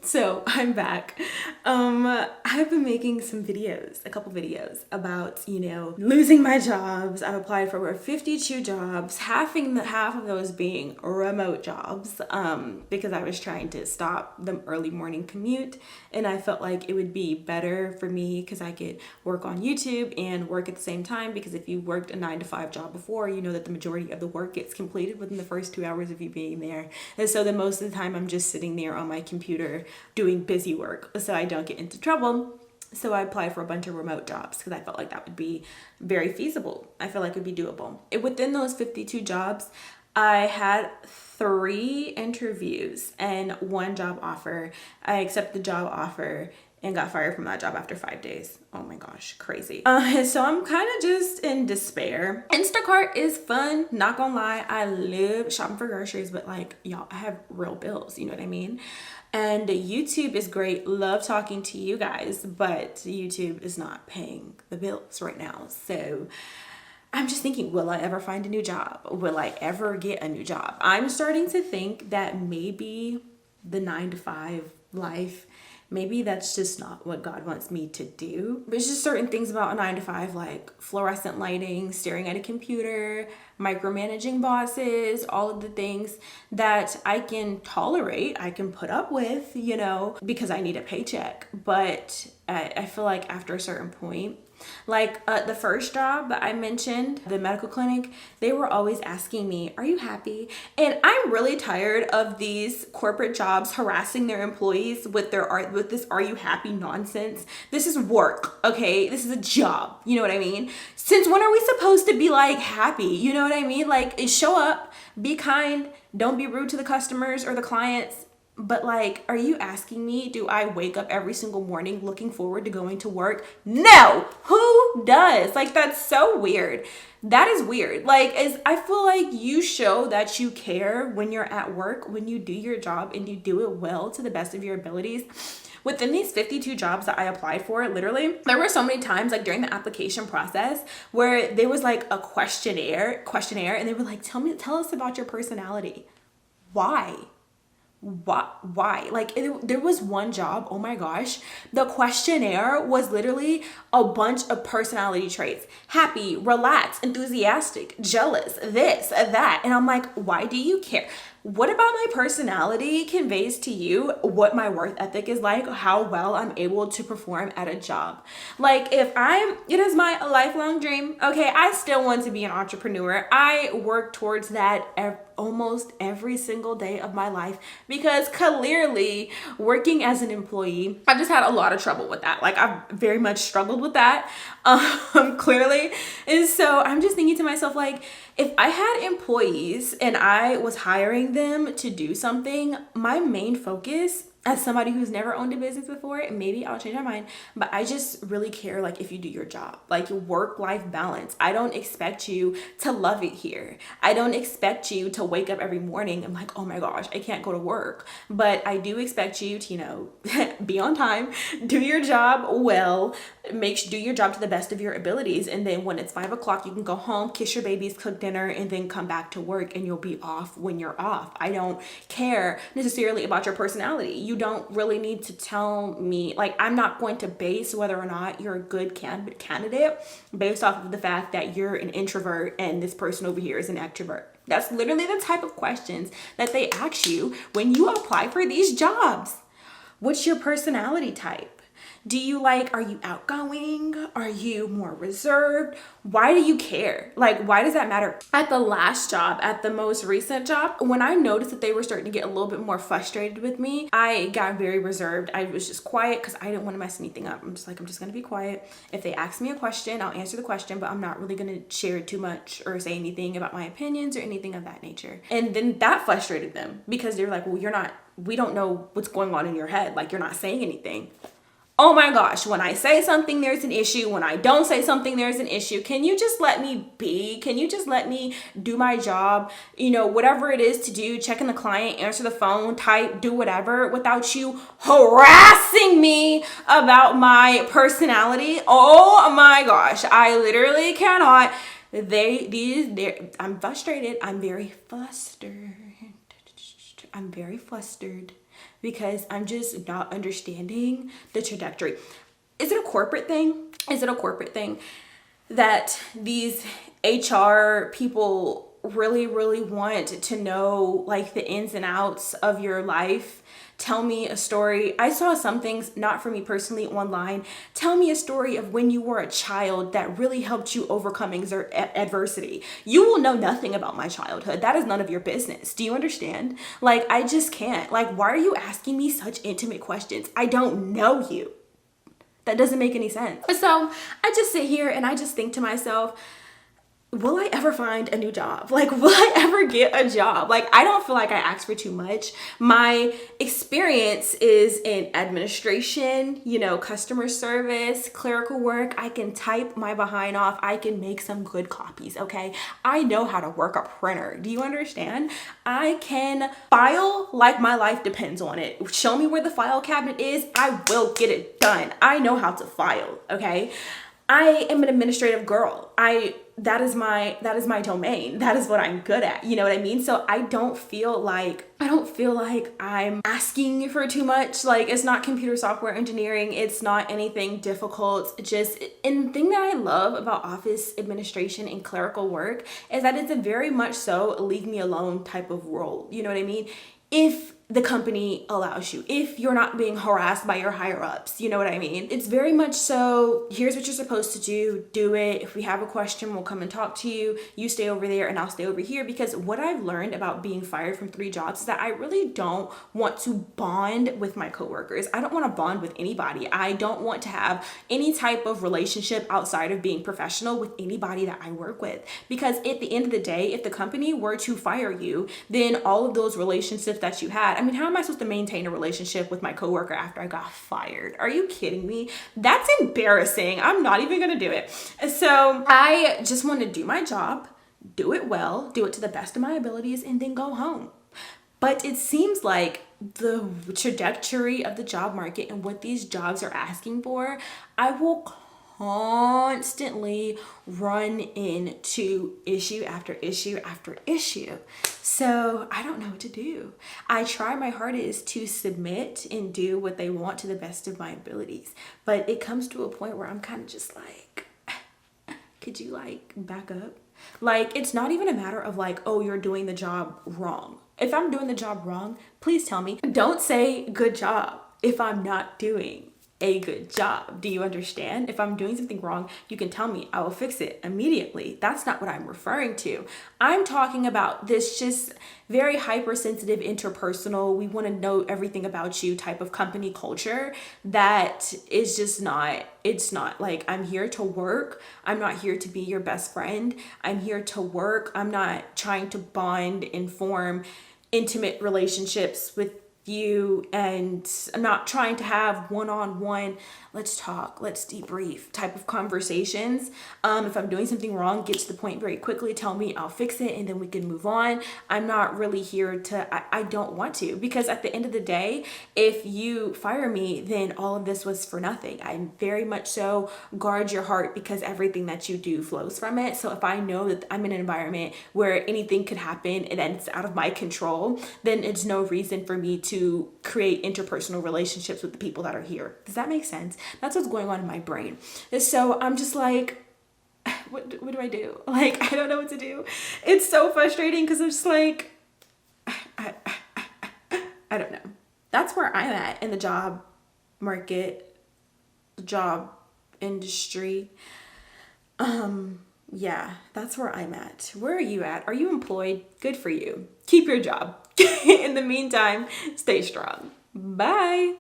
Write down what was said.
So I'm back. I've been making some videos, a couple videos about, losing my jobs. I've applied for over 52 jobs, half of those being remote jobs, because I was trying to stop the early morning commute, and I felt like it would be better for me because I could work on YouTube and work at the same time. Because if you worked a 9 to 5 job before, you know that the majority of the work gets completed within the first 2 hours of you being there. And so then most of the time I'm just sitting there on my computer doing busy work so I don't get into trouble. So I applied for a bunch of remote jobs because I felt like that would be very feasible. I feel like it would be doable. Within those 52 jobs, I had 3 interviews and 1 job offer. I accepted the job offer and got fired from that job after 5 days. Oh my gosh, crazy. So I'm kind of just in despair. Instacart is fun, not gonna lie. I love shopping for groceries, but like, y'all, I have real bills, you know what I mean? And YouTube is great, love talking to you guys, but YouTube is not paying the bills right now. So I'm just thinking, will I ever find a new job? Will I ever get a new job? I'm starting to think that maybe the 9 to 5 life, maybe that's just not what God wants me to do. There's just certain things about a 9 to 5, like fluorescent lighting, staring at a computer, micromanaging bosses, all of the things that I can tolerate, I can put up with, because I need a paycheck. But I feel like after a certain point, like the first job that I mentioned, the medical clinic, they were always asking me, are you happy? And I'm really tired of these corporate jobs harassing their employees with this are you happy nonsense. This is work, okay? This is a job, you know what I mean? Since when are we supposed to be like happy? You know what I mean? Like, show up, be kind, don't be rude to the customers or the clients. But like, are you asking me, do I wake up every single morning looking forward to going to work? No! Who does? Like, that's so weird. That is weird. Like, I feel like you show that you care when you're at work, when you do your job and you do it well to the best of your abilities. Within these 52 jobs that I applied for, literally, there were so many times, like during the application process, where there was like a questionnaire, and they were like, tell us about your personality. Why? Like, there was one job, oh my gosh, the questionnaire was literally a bunch of personality traits: happy, relaxed, enthusiastic, jealous, this, that. And I'm like, why do you care? What about my personality conveys to you what my work ethic is like, how well I'm able to perform at a job. Like, it is my lifelong dream. Okay, I still want to be an entrepreneur. I work towards that almost every single day of my life, because clearly working as an employee, I've just had a lot of trouble with that. Like, I've very much struggled with that, clearly. And so I'm just thinking to myself, like, if I had employees and I was hiring them to do something, my main focus, as somebody who's never owned a business before, and maybe I'll change my mind, but I just really care, like, if you do your job, like work-life balance. I don't expect you to love it here. I don't expect you to wake up every morning and like, oh my gosh, I can't go to work. But I do expect you to, be on time, do your job well, do your job to the best of your abilities. And then when it's 5 o'clock, you can go home, kiss your babies, cook dinner, and then come back to work, and you'll be off when you're off. I don't care necessarily about your personality. You don't really need to tell me, like, I'm not going to base whether or not you're a good candidate based off of the fact that you're an introvert and this person over here is an extrovert. That's literally the type of questions that they ask you when you apply for these jobs. What's your personality type? Are you outgoing? Are you more reserved? Why do you care? Like, why does that matter? At the last job, at the most recent job, when I noticed that they were starting to get a little bit more frustrated with me, I got very reserved. I was just quiet because I didn't want to mess anything up. I'm just going to be quiet. If they ask me a question, I'll answer the question, but I'm not really going to share too much or say anything about my opinions or anything of that nature. And then that frustrated them because they're like, well, we don't know what's going on in your head. Like, you're not saying anything. Oh my gosh, when I say something, there's an issue. When I don't say something, there's an issue. Can you just let me be? Can you just let me do my job? Whatever it is to do, checking the client, answer the phone, type, do whatever, without you harassing me about my personality. Oh my gosh, I literally cannot. I'm frustrated. I'm very flustered. because I'm just not understanding the trajectory. Is it a corporate thing? Is it a corporate thing that these HR people really, really want to know like the ins and outs of your life? Tell me a story. I saw some things, not for me personally, online. Tell me a story of when you were a child that really helped you overcome adversity. You will know nothing about my childhood. That is none of your business. Do you understand? Like, I just can't. Like, why are you asking me such intimate questions? I don't know you. That doesn't make any sense. So I just sit here and I just think to myself, will I ever find a new job? Like, will I ever get a job? Like, I don't feel like I asked for too much. My experience is in administration, customer service, clerical work. I can type my behind off. I can make some good copies, okay? I know how to work a printer. Do you understand? I can file like my life depends on it. Show me where the file cabinet is. I will get it done. I know how to file, okay? I am an administrative girl. That is my domain. That is what I'm good at. You know what I mean? So I don't feel like I'm asking for too much. Like, it's not computer software engineering. It's not anything difficult. And the thing that I love about office administration and clerical work is that it's a very much so leave me alone type of role. You know what I mean? If the company allows you, if you're not being harassed by your higher ups, you know what I mean? It's very much so, here's what you're supposed to do it. If we have a question, we'll come and talk to you. You stay over there and I'll stay over here. Because what I've learned about being fired from 3 jobs is that I really don't want to bond with my coworkers. I don't want to bond with anybody. I don't want to have any type of relationship outside of being professional with anybody that I work with. Because at the end of the day, if the company were to fire you, then all of those relationships that you had, I mean, how am I supposed to maintain a relationship with my coworker after I got fired? Are you kidding me? That's embarrassing. I'm not even gonna do it. So I just want to do my job, do it well, do it to the best of my abilities, and then go home. But it seems like the trajectory of the job market and what these jobs are asking for, I will constantly run into issue after issue after issue. So I don't know what to do. I try my hardest to submit and do what they want to the best of my abilities. But it comes to a point where I'm kind of just like, could you like back up? Like, it's not even a matter of like, oh, you're doing the job wrong. If I'm doing the job wrong, please tell me. Don't say good job if I'm not doing a good job. Do you understand? If I'm doing something wrong, you can tell me. I will fix it immediately. That's not what I'm referring to. I'm talking about this just very hypersensitive, interpersonal, we want to know everything about you type of company culture that is just not, it's not like, I'm here to work. I'm not here to be your best friend. I'm here to work. I'm not trying to bond and form intimate relationships with you, and I'm not trying to have one-on-one, let's talk, let's debrief type of conversations. If I'm doing something wrong, get to the point very quickly, tell me, I'll fix it, and then we can move on. I'm not really here to, I don't want to, because at the end of the day, if you fire me, then all of this was for nothing. I very much so guard your heart, because everything that you do flows from it. So if I know that I'm in an environment where anything could happen and it's out of my control, then it's no reason for me to create interpersonal relationships with the people that are here. Does that make sense? That's what's going on in my brain. And so I'm just like, what do I do? Like, I don't know what to do. It's so frustrating because I'm just like, I don't know. That's where I'm at in the job market, the job industry. Yeah, that's where I'm at. Where are you at? Are you employed? Good for you. Keep your job. In the meantime, stay strong. Bye.